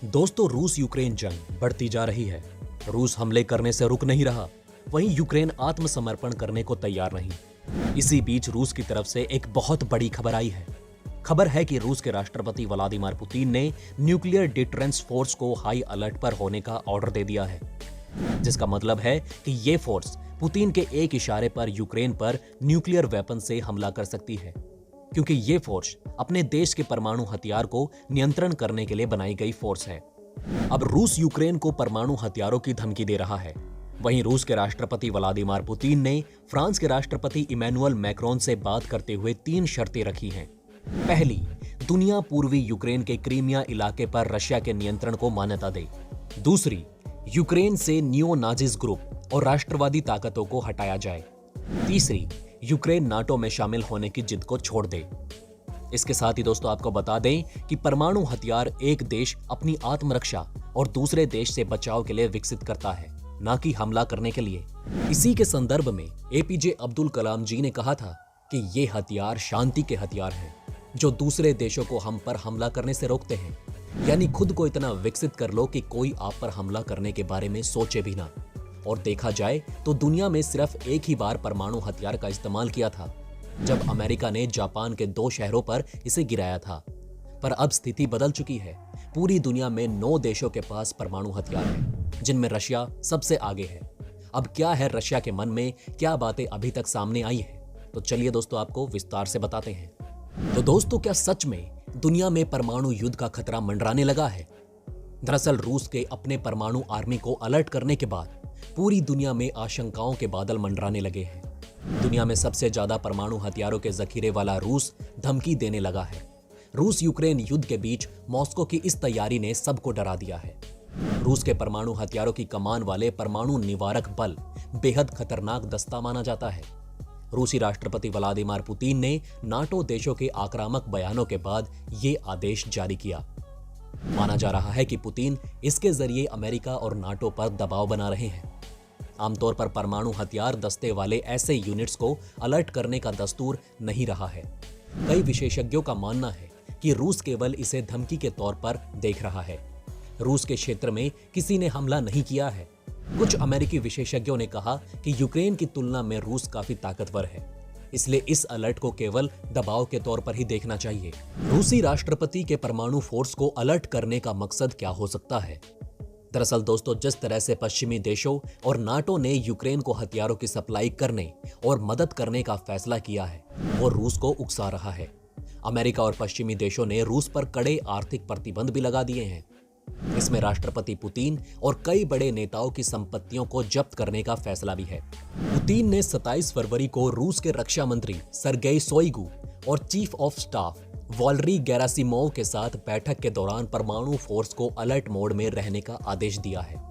दोस्तों, रूस यूक्रेन जंग बढ़ती जा रही है। रूस हमले करने से रुक नहीं रहा, वहीं यूक्रेन आत्मसमर्पण करने को तैयार नहीं। इसी बीच रूस की तरफ से एक बहुत बड़ी खबर आई है। खबर है कि रूस के राष्ट्रपति व्लादिमीर पुतिन ने न्यूक्लियर डिटरेंस फोर्स को हाई अलर्ट पर होने का ऑर्डर दे दिया है, जिसका मतलब है कि ये फोर्स पुतिन के एक इशारे पर यूक्रेन पर न्यूक्लियर वेपन से हमला कर सकती है, क्योंकि ये फोर्स अपने देश के परमाणु हथियार को नियंत्रण करने के लिए बनाई गई फोर्स है। अब रूस यूक्रेन को परमाणु हथियारों की धमकी दे रहा है। वहीं रूस के राष्ट्रपति व्लादिमीर पुतिन ने फ्रांस के राष्ट्रपति इमैनुअल मैक्रोन से बात करते हुए 3 शर्तें रखी हैं। पहली, दुनिया पूर्वी यूक्रेन के क्रीमिया इलाके पर रशिया के नियंत्रण को मान्यता दे। दूसरी, यूक्रेन से नियो नाजिस ग्रुप और राष्ट्रवादी ताकतों को हटाया जाए। तीसरी, यूक्रेन नाटो में शामिल होने की जिद को छोड़ दे। इसके साथ ही दोस्तों आपको बता दें कि परमाणु हथियार एक देश अपनी आत्मरक्षा और दूसरे देश से बचाव के लिए विकसित करता है, ना कि हमला करने के लिए। इसी के संदर्भ में एपीजे अब्दुल कलाम जी ने कहा था कि ये हथियार शांति के हथियार हैं, जो दूसरे देशों को हम पर हमला करने से रोकते हैं। यानी खुद को इतना विकसित कर लो कि कोई आप पर हमला करने के बारे में सोचे भी ना। और देखा जाए तो दुनिया में सिर्फ एक ही बार परमाणु हथियार का इस्तेमाल किया था, जब अमेरिका ने जापान के 2 शहरों पर इसे गिराया था। पर अब स्थिति बदल चुकी है। पूरी दुनिया में 9 देशों के पास परमाणु हथियार हैं, जिनमें रशिया सबसे आगे है। अब क्या है रशिया के मन में, क्या बातें अभी तक सामने आई हैं, तो चलिए दोस्तों आपको विस्तार से बताते हैं। तो दोस्तों, क्या सच में दुनिया में परमाणु युद्ध का खतरा मंडराने लगा है? दरअसल रूस के अपने परमाणु आर्मी को अलर्ट करने के बाद पूरी दुनिया में आशंकाओं के बादल मंडराने लगे हैं। दुनिया में सबसे ज्यादा परमाणु हथियारों के जखीरे वाला रूस धमकी देने लगा है। रूस यूक्रेन युद्ध के बीच मॉस्को की इस तैयारी ने सबको डरा दिया है। रूस के परमाणु हथियारों की कमान वाले परमाणु निवारक बल बेहद खतरनाक दस्ता माना जाता है। रूसी राष्ट्रपति व्लादिमीर पुतिन ने नाटो देशों के आक्रामक बयानों के बाद ये आदेश जारी किया। माना जा रहा है कि पुतिन इसके जरिए अमेरिका और नाटो पर दबाव बना रहे हैं। आमतौर पर परमाणु हथियार दस्ते वाले ऐसे यूनिट्स को अलर्ट करने का दस्तूर नहीं रहा है। कई विशेषज्ञों का मानना है कि रूस केवल इसे धमकी के तौर पर देख रहा है। रूस के क्षेत्र में किसी ने हमला नहीं किया है। कुछ अमेरिकी विशेषज्ञों ने कहा कि यूक्रेन की तुलना में रूस काफी ताकतवर है, इसलिए इस अलर्ट को केवल दबाव के तौर पर ही देखना चाहिए। रूसी राष्ट्रपति के परमाणु फोर्स को अलर्ट करने का मकसद क्या हो सकता है? दरअसल दोस्तों, जिस तरह से पश्चिमी देशों और नाटो ने यूक्रेन को हथियारों की सप्लाई करने और मदद करने का फैसला किया है, वो रूस को उकसा रहा है। अमेरिका और पश्चिमी देशों ने रूस पर कड़े आर्थिक प्रतिबंध भी लगा दिए हैं। इसमें राष्ट्रपति पुतिन और कई बड़े नेताओं की संपत्तियों को जब्त करने का फैसला भी है। पुतिन ने 27 फरवरी को रूस के रक्षा मंत्री सर्गेई शोइगु और चीफ ऑफ स्टाफ वॉलरी गेरासिमोव के साथ बैठक के दौरान परमाणु फोर्स को अलर्ट मोड में रहने का आदेश दिया है।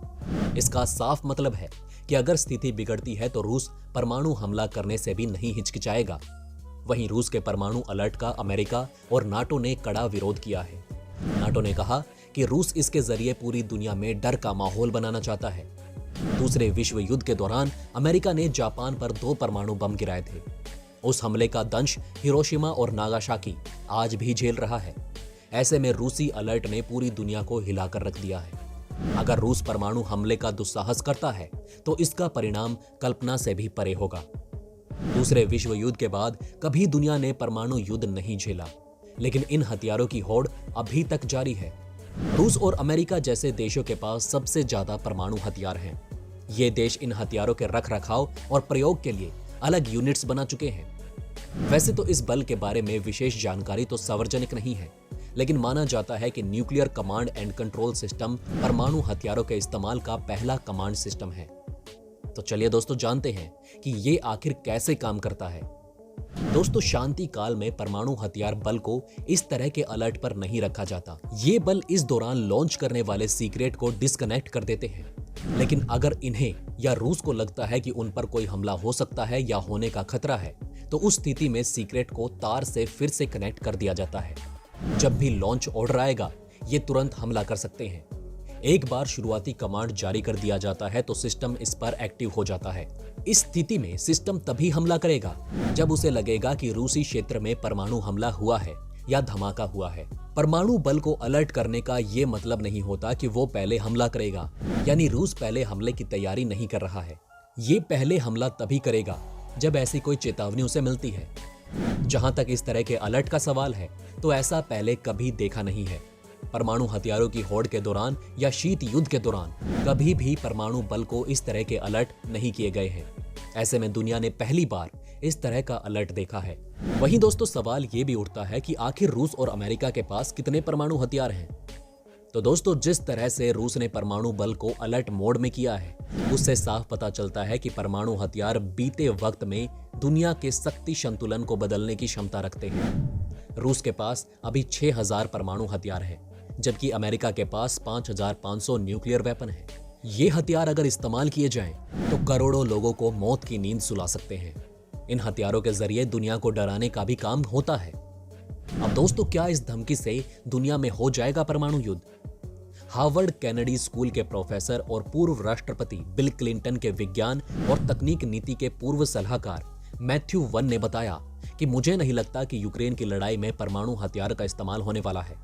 इसका साफ मतलब है कि अगर स्थिति बिगड़ती है तो रूस परमाणु हमला करने से भी नहीं हिचकिचाएगा। वहीं रूस के परमाणु अलर्ट का अमेरिका और नाटो ने कड़ा विरोध किया है। नाटो ने कहा कि रूस इसके जरिए पूरी दुनिया में डर का माहौल बनाना चाहता है। दूसरे विश्व युद्ध के दौरान अमेरिका ने जापान पर 2 परमाणु बम गिराए थे। उस हमले का दंश हिरोशिमा और नागासाकी आज भी झेल रहा है। ऐसे में रूसी अलर्ट ने पूरी दुनिया को हिलाकर रख दिया है। अगर रूस परमाणु हमले का दुस्साहस करता है तो इसका परिणाम कल्पना से भी परे होगा। दूसरे विश्व युद्ध के बाद कभी दुनिया ने परमाणु युद्ध नहीं झेला, लेकिन इन हथियारों की होड़ अभी तक जारी है। रूस और अमेरिका जैसे देशों के पास सबसे ज्यादा परमाणु हथियार हैं। ये देश इन हथियारों के रखरखाव और प्रयोग के लिए अलग यूनिट्स बना चुके हैं। वैसे तो इस बल के बारे में विशेष जानकारी तो सार्वजनिक नहीं है, लेकिन माना जाता है कि nuclear command and control system परमाणु हथियारों के इस्तेमाल का पहला कमांड सिस्टम है। तो चलिए दोस्तों जानते हैं कि ये आखिर कैसे काम करता है। दोस्तों, शांति काल में परमाणु हथियार बल को इस तरह के अलर्ट पर नहीं रखा जाता। ये बल इस दौरान लॉन्च करने वाले सीक्रेट को डिस्कनेक्ट कर देते हैं। लेकिन अगर इन्हें या रूस को लगता है कि उन पर कोई हमला हो सकता है या होने का खतरा है, तो उस स्थिति में सीक्रेट को तार से फिर से कनेक्ट कर दिया जाता है। जब भी लॉन्च ऑर्डर आएगा, ये तुरंत हमला कर सकते हैं। एक बार शुरुआती कमांड जारी कर दिया जाता है तो सिस्टम इस पर एक्टिव हो जाता है। इस स्थिति में सिस्टम तभी हमला करेगा जब उसे लगेगा कि रूसी क्षेत्र में परमाणु हमला हुआ है या धमाका हुआ है। परमाणु बल को अलर्ट करने का ये मतलब नहीं होता कि वो पहले हमला करेगा, यानी रूस पहले हमले की तैयारी नहीं कर रहा है। ये पहले हमला तभी करेगा जब ऐसी कोई चेतावनी उसे मिलती है। जहां तक इस तरह के अलर्ट का सवाल है, तो ऐसा पहले कभी देखा नहीं है। परमाणु हथियारों की होड़ के दौरान या शीत युद्ध के दौरान कभी भी परमाणु बल को इस तरह के अलर्ट नहीं किए गए हैं। ऐसे में दुनिया ने पहली बार इस तरह का अलर्ट देखा है। वहीं दोस्तों, सवाल ये भी उठता है कि आखिर रूस और अमेरिका के पास कितने परमाणु हथियार हैं। तो दोस्तों, जिस तरह से रूस ने परमाणु बल को अलर्ट मोड में किया है, उससे साफ पता चलता है कि परमाणु हथियार बीते वक्त में दुनिया के शक्ति संतुलन को बदलने की क्षमता रखते हैं। रूस के पास अभी 6000 परमाणु हथियार है, जबकि अमेरिका के पास 5500 न्यूक्लियर वेपन है। ये हथियार अगर इस्तेमाल किए जाएं, तो करोड़ों लोगों को मौत की नींद सुला सकते हैं। इन हथियारों के जरिए दुनिया को डराने का भी काम होता है। अब दोस्तों, क्या इस धमकी से दुनिया में हो जाएगा परमाणु युद्ध? हार्वर्ड केनेडी स्कूल के प्रोफेसर और पूर्व राष्ट्रपति बिल क्लिंटन के विज्ञान और तकनीक नीति के पूर्व सलाहकार मैथ्यू वन ने बताया कि मुझे नहीं लगता कि यूक्रेन की लड़ाई में परमाणु हथियार का इस्तेमाल होने वाला है।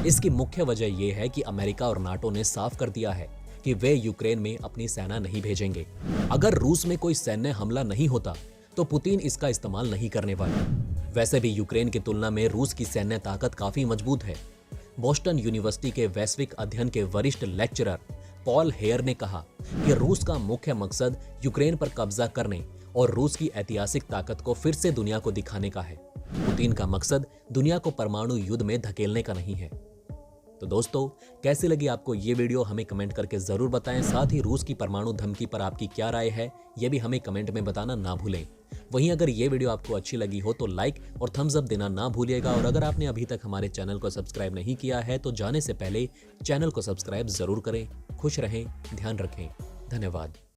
इसकी मुख्य वजह यह है कि अमेरिका और नाटो ने साफ कर दिया है कि वे यूक्रेन में अपनी सेना नहीं भेजेंगे। अगर रूस में कोई सैन्य हमला नहीं होता, तो पुतिन इसका इस्तेमाल नहीं करने वाले। वैसे भी यूक्रेन की तुलना में रूस की सैन्य ताकत काफी मजबूत है। बोस्टन यूनिवर्सिटी के वैश्विक अध्ययन के वरिष्ठ लेक्चरर पॉल हेयर ने कहा कि रूस का मुख्य मकसद यूक्रेन पर कब्जा करने और रूस की ऐतिहासिक ताकत को फिर से दुनिया को दिखाने का है। पुतिन का मकसद दुनिया को परमाणु युद्ध में धकेलने का नहीं है। तो दोस्तों, कैसी लगी आपको ये वीडियो, हमें कमेंट करके जरूर बताएं। साथ ही रूस की परमाणु धमकी पर आपकी क्या राय है, ये भी हमें कमेंट में बताना ना भूलें। वहीं अगर ये वीडियो आपको अच्छी लगी हो तो लाइक और थम्स अप देना ना भूलिएगा। और अगर आपने अभी तक हमारे चैनल को सब्सक्राइब नहीं किया है, तो जाने से पहले चैनल को सब्सक्राइब जरूर करें। खुश रहें, ध्यान रखें। धन्यवाद।